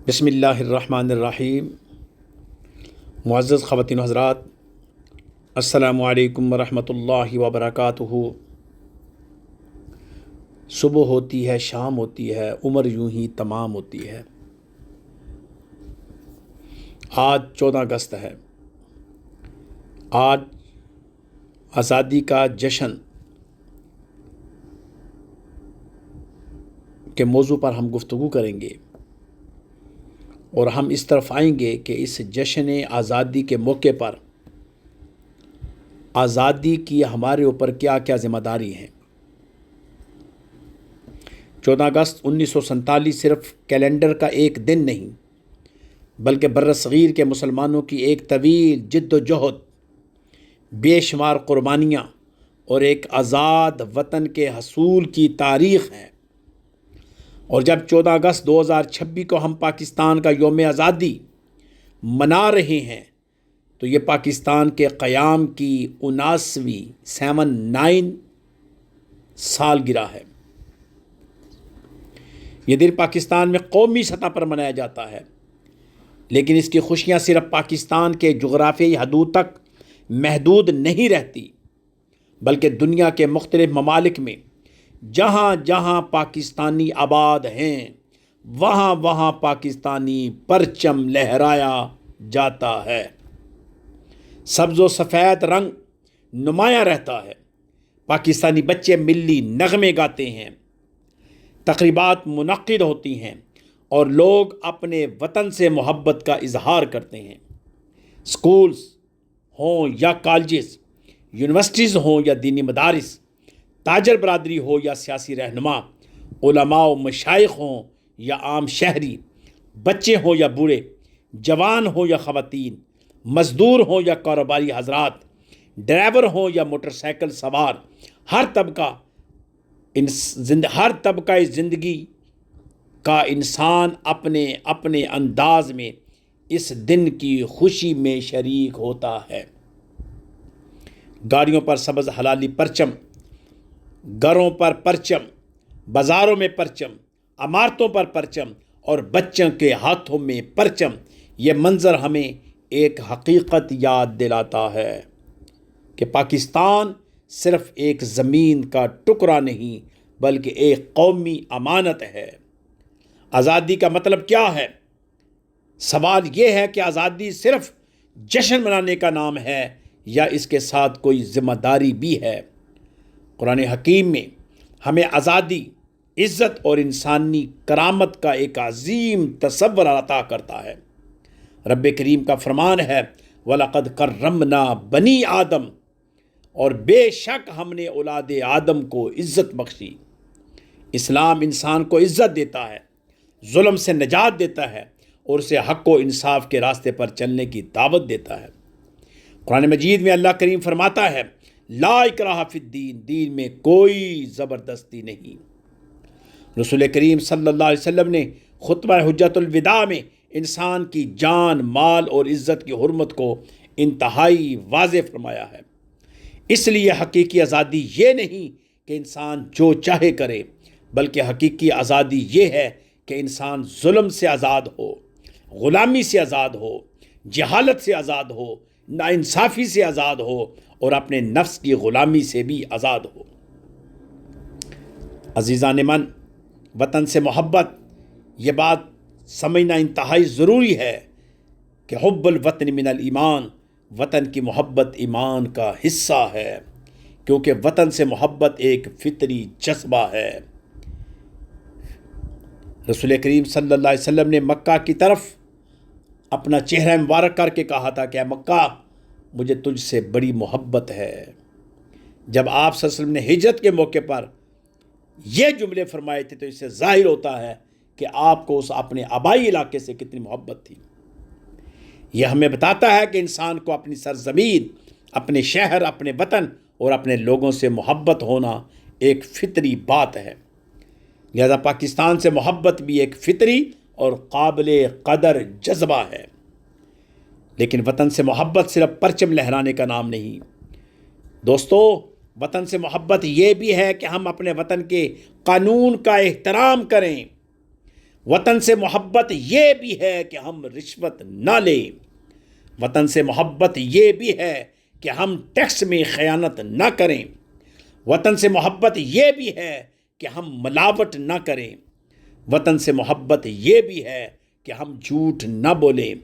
بسم اللہ الرحمن الرحیم۔ معزز خواتین و حضرات، السلام علیکم ورحمۃ اللہ وبرکاتہ۔ صبح ہوتی ہے، شام ہوتی ہے، عمر یوں ہی تمام ہوتی ہے۔ آج 14 اگست ہے۔ آج آزادی کا جشن کے موضوع پر ہم گفتگو کریں گے، اور ہم اس طرف آئیں گے کہ اس جشن آزادی کے موقع پر آزادی کی ہمارے اوپر کیا کیا ذمہ داری ہیں۔ 14 اگست 1947 صرف کیلنڈر کا ایک دن نہیں، بلکہ برصغیر کے مسلمانوں کی ایک طویل جد و جہد، بے شمار قربانیاں اور ایک آزاد وطن کے حصول کی تاریخ ہے۔ اور جب 14 اگست 2026 کو ہم پاکستان کا یوم آزادی منا رہے ہیں تو یہ پاکستان کے قیام کی 79 سالگرہ ہے۔ یہ دن پاکستان میں قومی سطح پر منایا جاتا ہے، لیکن اس کی خوشیاں صرف پاکستان کے جغرافیائی حدود تک محدود نہیں رہتی، بلکہ دنیا کے مختلف ممالک میں جہاں جہاں پاکستانی آباد ہیں وہاں وہاں پاکستانی پرچم لہرایا جاتا ہے۔ سبز و سفید رنگ نمایاں رہتا ہے۔ پاکستانی بچے ملی نغمے گاتے ہیں، تقریبات منعقد ہوتی ہیں اور لوگ اپنے وطن سے محبت کا اظہار کرتے ہیں۔ سکولز ہوں یا کالجز، یونیورسٹیز ہوں یا دینی مدارس، تاجر برادری ہو یا سیاسی رہنما، علماء و مشائخ ہوں یا عام شہری، بچے ہوں یا بوڑھے، جوان ہوں یا خواتین، مزدور ہوں یا کاروباری حضرات، ڈرائیور ہوں یا موٹر سائیکل سوار، ہر طبقہ زندگی کا انسان اپنے اپنے انداز میں اس دن کی خوشی میں شریک ہوتا ہے۔ گاڑیوں پر سبز ہلالی پرچم، گھروں پر پرچم، بازاروں میں پرچم، عمارتوں پر پرچم اور بچوں کے ہاتھوں میں پرچم، یہ منظر ہمیں ایک حقیقت یاد دلاتا ہے کہ پاکستان صرف ایک زمین کا ٹکڑا نہیں بلکہ ایک قومی امانت ہے۔ آزادی کا مطلب کیا ہے؟ سوال یہ ہے کہ آزادی صرف جشن منانے کا نام ہے یا اس کے ساتھ کوئی ذمہ داری بھی ہے؟ قرآن حکیم میں ہمیں آزادی، عزت اور انسانی کرامت کا ایک عظیم تصور عطا کرتا ہے۔ رب کریم کا فرمان ہے، وَلَقَدْ كَرَّمْنَا بَنِي آدم، اور بے شک ہم نے اولاد آدم کو عزت بخشی۔ اسلام انسان کو عزت دیتا ہے، ظلم سے نجات دیتا ہے اور اسے حق و انصاف کے راستے پر چلنے کی دعوت دیتا ہے۔ قرآن مجید میں اللہ کریم فرماتا ہے، لا اکراہ فی الدین، دین میں کوئی زبردستی نہیں۔ رسول کریم صلی اللہ علیہ وسلم نے خطبہ حجۃ الوداع میں انسان کی جان، مال اور عزت کی حرمت کو انتہائی واضح فرمایا ہے۔ اس لیے حقیقی آزادی یہ نہیں کہ انسان جو چاہے کرے، بلکہ حقیقی آزادی یہ ہے کہ انسان ظلم سے آزاد ہو، غلامی سے آزاد ہو، جہالت سے آزاد ہو، ناانصافی سے آزاد ہو اور اپنے نفس کی غلامی سے بھی آزاد ہو۔ عزیزان من، وطن سے محبت، یہ بات سمجھنا انتہائی ضروری ہے کہ حب الوطن من الایمان، وطن کی محبت ایمان کا حصہ ہے، کیونکہ وطن سے محبت ایک فطری جذبہ ہے۔ رسول کریم صلی اللہ علیہ وسلم نے مکہ کی طرف اپنا چہرہ مبارک کر کے کہا تھا کہ اے مکہ، مجھے تجھ سے بڑی محبت ہے۔ جب آپ صلی اللہ علیہ وسلم نے ہجرت کے موقع پر یہ جملے فرمائے تھے تو اس سے ظاہر ہوتا ہے کہ آپ کو اس اپنے آبائی علاقے سے کتنی محبت تھی۔ یہ ہمیں بتاتا ہے کہ انسان کو اپنی سرزمین، اپنے شہر، اپنے وطن اور اپنے لوگوں سے محبت ہونا ایک فطری بات ہے۔ لہذا پاکستان سے محبت بھی ایک فطری اور قابل قدر جذبہ ہے۔ لیکن وطن سے محبت صرف پرچم لہرانے کا نام نہیں۔ دوستو، وطن سے محبت یہ بھی ہے کہ ہم اپنے وطن کے قانون کا احترام کریں، وطن سے محبت یہ بھی ہے کہ ہم رشوت نہ لیں، وطن سے محبت یہ بھی ہے کہ ہم ٹیکس میں خیانت نہ کریں، وطن سے محبت یہ بھی ہے کہ ہم ملاوٹ نہ کریں، وطن سے محبت یہ بھی ہے کہ ہم جھوٹ نہ بولیں،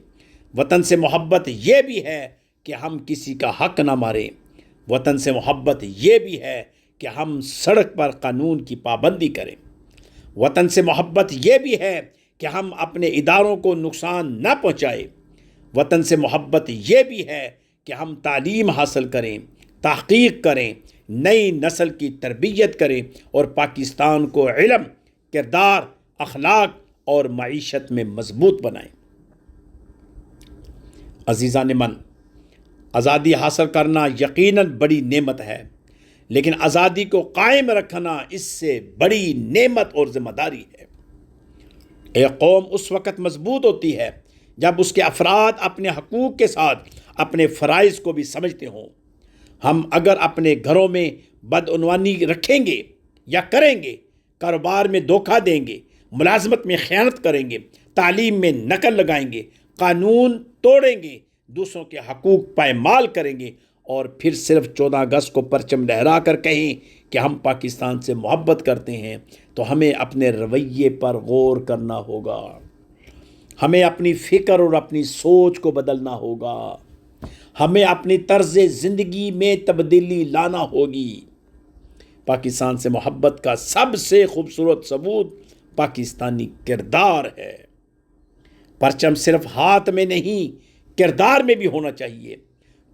وطن سے محبت یہ بھی ہے کہ ہم کسی کا حق نہ ماریں، وطن سے محبت یہ بھی ہے کہ ہم سڑک پر قانون کی پابندی کریں، وطن سے محبت یہ بھی ہے کہ ہم اپنے اداروں کو نقصان نہ پہنچائیں، وطن سے محبت یہ بھی ہے کہ ہم تعلیم حاصل کریں، تحقیق کریں، نئی نسل کی تربیت کریں اور پاکستان کو علم، کردار، اخلاق اور معیشت میں مضبوط بنائیں۔ عزیزان من، آزادی حاصل کرنا یقیناً بڑی نعمت ہے، لیکن آزادی کو قائم رکھنا اس سے بڑی نعمت اور ذمہ داری ہے۔ ایک قوم اس وقت مضبوط ہوتی ہے جب اس کے افراد اپنے حقوق کے ساتھ اپنے فرائض کو بھی سمجھتے ہوں۔ ہم اگر اپنے گھروں میں بدعنوانی رکھیں گے یا کریں گے، کاروبار میں دھوکہ دیں گے، ملازمت میں خیانت کریں گے، تعلیم میں نقل لگائیں گے، قانون توڑیں گے، دوسروں کے حقوق پائمال کریں گے اور پھر صرف 14 اگست کو پرچم لہرا کر کہیں کہ ہم پاکستان سے محبت کرتے ہیں، تو ہمیں اپنے رویے پر غور کرنا ہوگا، ہمیں اپنی فکر اور اپنی سوچ کو بدلنا ہوگا، ہمیں اپنی طرز زندگی میں تبدیلی لانا ہوگی۔ پاکستان سے محبت کا سب سے خوبصورت ثبوت پاکستانی کردار ہے۔ پرچم صرف ہاتھ میں نہیں، کردار میں بھی ہونا چاہیے۔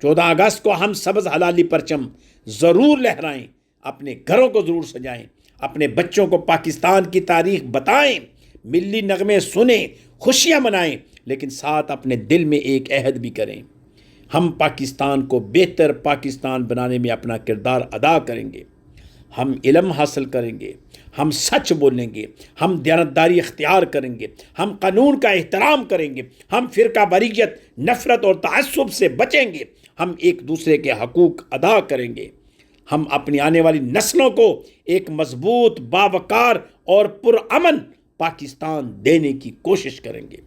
14 اگست کو ہم سبز حلالی پرچم ضرور لہرائیں، اپنے گھروں کو ضرور سجائیں، اپنے بچوں کو پاکستان کی تاریخ بتائیں، ملی نغمے سنیں، خوشیاں منائیں، لیکن ساتھ اپنے دل میں ایک عہد بھی کریں۔ ہم پاکستان کو بہتر پاکستان بنانے میں اپنا کردار ادا کریں گے، ہم علم حاصل کریں گے، ہم سچ بولیں گے، ہم دیانتداری اختیار کریں گے، ہم قانون کا احترام کریں گے، ہم فرقہ واریت، نفرت اور تعصب سے بچیں گے، ہم ایک دوسرے کے حقوق ادا کریں گے، ہم اپنی آنے والی نسلوں کو ایک مضبوط، باوقار اور پرامن پاکستان دینے کی کوشش کریں گے۔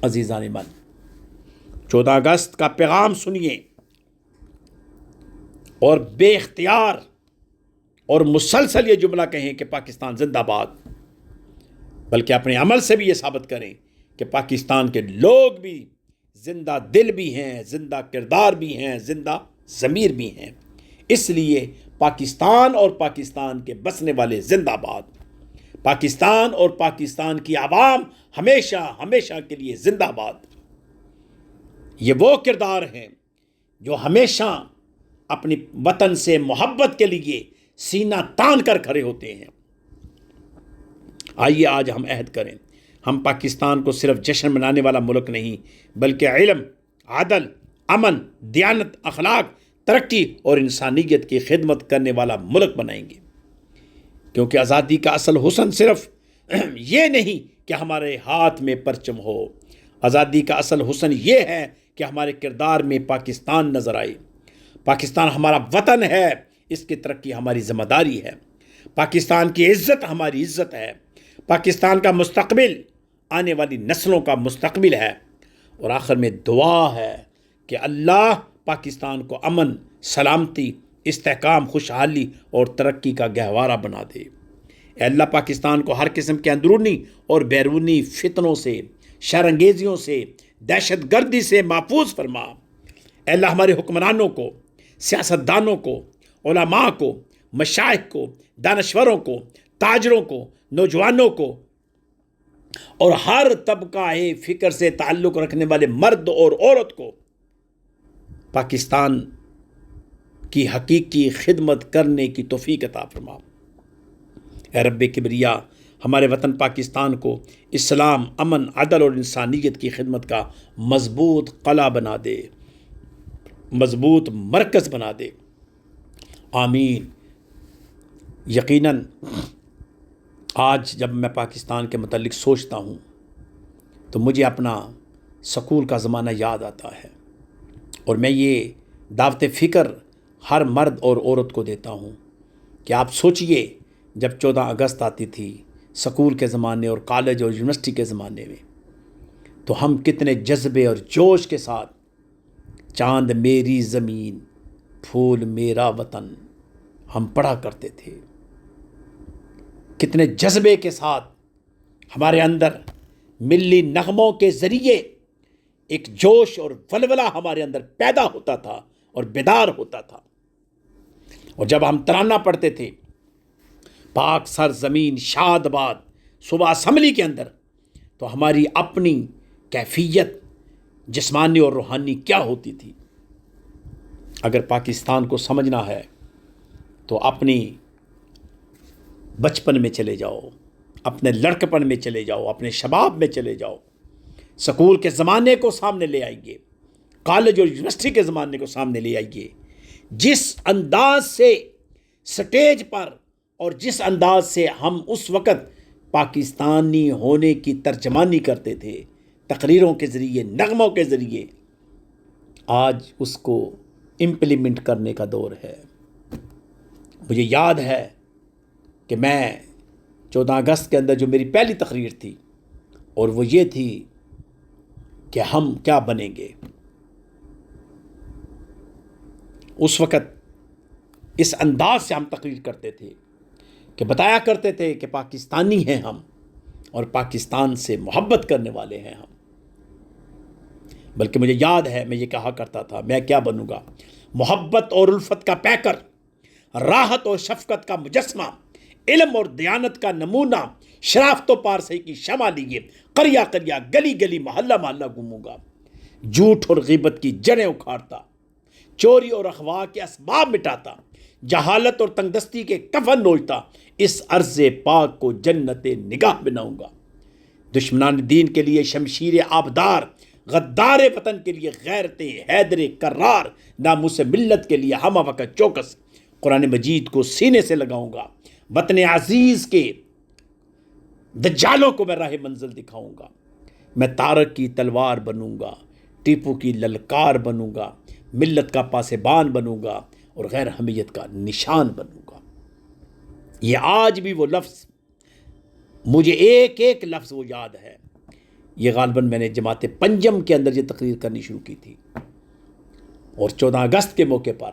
عزیزان من، 14 اگست کا پیغام سنیے اور بے اختیار اور مسلسل یہ جملہ کہیں کہ پاکستان زندہ باد، بلکہ اپنے عمل سے بھی یہ ثابت کریں کہ پاکستان کے لوگ بھی زندہ دل بھی ہیں، زندہ کردار بھی ہیں، زندہ ضمیر بھی ہیں۔ اس لیے پاکستان اور پاکستان کے بسنے والے زندہ باد، پاکستان اور پاکستان کی عوام ہمیشہ ہمیشہ کے لیے زندہ باد۔ یہ وہ کردار ہیں جو ہمیشہ اپنی وطن سے محبت کے لیے سینہ تان کر کھڑے ہوتے ہیں۔ آئیے آج ہم عہد کریں، ہم پاکستان کو صرف جشن منانے والا ملک نہیں، بلکہ علم، عدل، امن، دیانت، اخلاق، ترقی اور انسانیت کی خدمت کرنے والا ملک بنائیں گے، کیونکہ آزادی کا اصل حسن صرف یہ نہیں کہ ہمارے ہاتھ میں پرچم ہو، آزادی کا اصل حسن یہ ہے کہ ہمارے کردار میں پاکستان نظر آئے۔ پاکستان ہمارا وطن ہے، اس کی ترقی ہماری ذمہ داری ہے، پاکستان کی عزت ہماری عزت ہے، پاکستان کا مستقبل آنے والی نسلوں کا مستقبل ہے، اور آخر میں دعا ہے کہ اللہ پاکستان کو امن، سلامتی، استحکام، خوشحالی اور ترقی کا گہوارہ بنا دے۔ اے اللہ پاکستان کو ہر قسم کے اندرونی اور بیرونی فتنوں سے، شر انگیزیوں سے، دہشت گردی سے محفوظ فرما۔ اے اللہ ہمارے حکمرانوں کو، سیاستدانوں کو، علماء کو، مشائخ کو، دانشوروں کو، تاجروں کو، نوجوانوں کو اور ہر طبقہ فکر سے تعلق رکھنے والے مرد اور عورت کو پاکستان کی حقیقی خدمت کرنے کی توفیق عطا فرما۔ اے رب کبریا، ہمارے وطن پاکستان کو اسلام، امن، عدل اور انسانیت کی خدمت کا مضبوط قلعہ بنا دے، مضبوط مرکز بنا دے، آمین۔ یقیناً آج جب میں پاکستان کے متعلق سوچتا ہوں تو مجھے اپنا سکول کا زمانہ یاد آتا ہے، اور میں یہ دعوت فکر ہر مرد اور عورت کو دیتا ہوں کہ آپ سوچئے جب 14 اگست آتی تھی، سکول کے زمانے اور کالج اور یونیورسٹی کے زمانے میں، تو ہم کتنے جذبے اور جوش کے ساتھ چاند میری زمین پھول میرا وطن ہم پڑھا کرتے تھے، کتنے جذبے کے ساتھ ہمارے اندر ملی نغموں کے ذریعے ایک جوش اور ولولہ ہمارے اندر پیدا ہوتا تھا اور بیدار ہوتا تھا۔ اور جب ہم ترانہ پڑھتے تھے، پاک سر زمین شاد باد صبح اسمبلی کے اندر، تو ہماری اپنی کیفیت جسمانی اور روحانی کیا ہوتی تھی۔ اگر پاکستان کو سمجھنا ہے تو اپنی بچپن میں چلے جاؤ، اپنے لڑکپن میں چلے جاؤ، اپنے شباب میں چلے جاؤ، سکول کے زمانے کو سامنے لے آئیے، کالج اور یونیورسٹی کے زمانے کو سامنے لے آئیے۔ جس انداز سے سٹیج پر اور جس انداز سے ہم اس وقت پاکستانی ہونے کی ترجمانی کرتے تھے، تقریروں کے ذریعے، نغموں کے ذریعے، آج اس کو امپلیمنٹ کرنے کا دور ہے۔ مجھے یاد ہے کہ میں 14 اگست کے اندر جو میری پہلی تقریر تھی، اور وہ یہ تھی کہ ہم کیا بنیں گے۔ اس وقت اس انداز سے ہم تقریر کرتے تھے کہ بتایا کرتے تھے کہ پاکستانی ہیں ہم، اور پاکستان سے محبت کرنے والے ہیں ہم۔ بلکہ مجھے یاد ہے میں یہ کہا کرتا تھا، میں کیا بنوں گا؟ محبت اور الفت کا پیکر، راحت اور شفقت کا مجسمہ، علم اور دیانت کا نمونہ، شرافت و پارسی کی شمع لیے قریہ قریہ گلی گلی محلہ محلہ گھوموں گا، جھوٹ اور غیبت کی جڑیں اکھاڑتا، چوری اور اغوا کے اسباب مٹاتا، جہالت اور تنگدستی کے کفن نوچتا، اس ارض پاک کو جنت نگاہ بناؤں گا۔ دشمنان دین کے لیے شمشیر آبدار، غدار وطن کے لیے غیرت حیدر کرار، ناموس ملت کے لیے ہمہ وقت چوکس، قرآن مجید کو سینے سے لگاؤں گا۔ وطن عزیز کے دجالوں کو میں راہ منزل دکھاؤں گا۔ میں تارک کی تلوار بنوں گا، ٹیپو کی للکار بنوں گا، ملت کا پاسبان بنوں گا، اور غیر حمیت کا نشان بنوں گا۔ یہ آج بھی وہ لفظ، مجھے ایک ایک لفظ وہ یاد ہے۔ یہ غالباً میں نے جماعت پنجم کے اندر یہ تقریر کرنی شروع کی تھی، اور 14 اگست کے موقع پر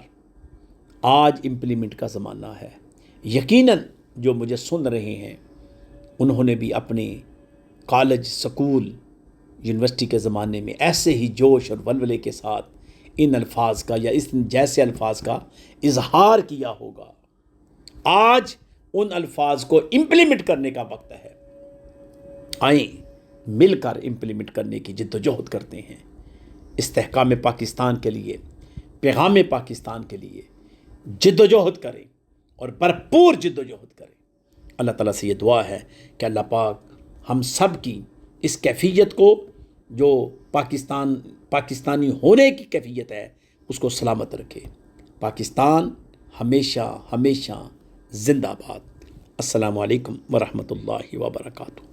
آج امپلیمنٹ کا زمانہ ہے۔ یقیناً جو مجھے سن رہے ہیں انہوں نے بھی اپنے کالج، سکول، یونیورسٹی کے زمانے میں ایسے ہی جوش اور ولولے کے ساتھ ان الفاظ کا یا اس جیسے الفاظ کا اظہار کیا ہوگا۔ آج ان الفاظ کو امپلیمنٹ کرنے کا وقت ہے۔ آئیں مل کر امپلیمنٹ کرنے کی جد و جہد کرتے ہیں، استحکام پاکستان کے لیے، پیغام پاکستان کے لیے جد و جہد کریں اور بھرپور جد و جہد کریں۔ اللہ تعالیٰ سے یہ دعا ہے کہ اللہ پاک ہم سب کی اس کیفیت کو، جو پاکستانی ہونے کی کیفیت ہے، اس کو سلامت رکھے۔ پاکستان ہمیشہ ہمیشہ زندہ باد۔ السلام علیکم ورحمۃ اللہ وبرکاتہ۔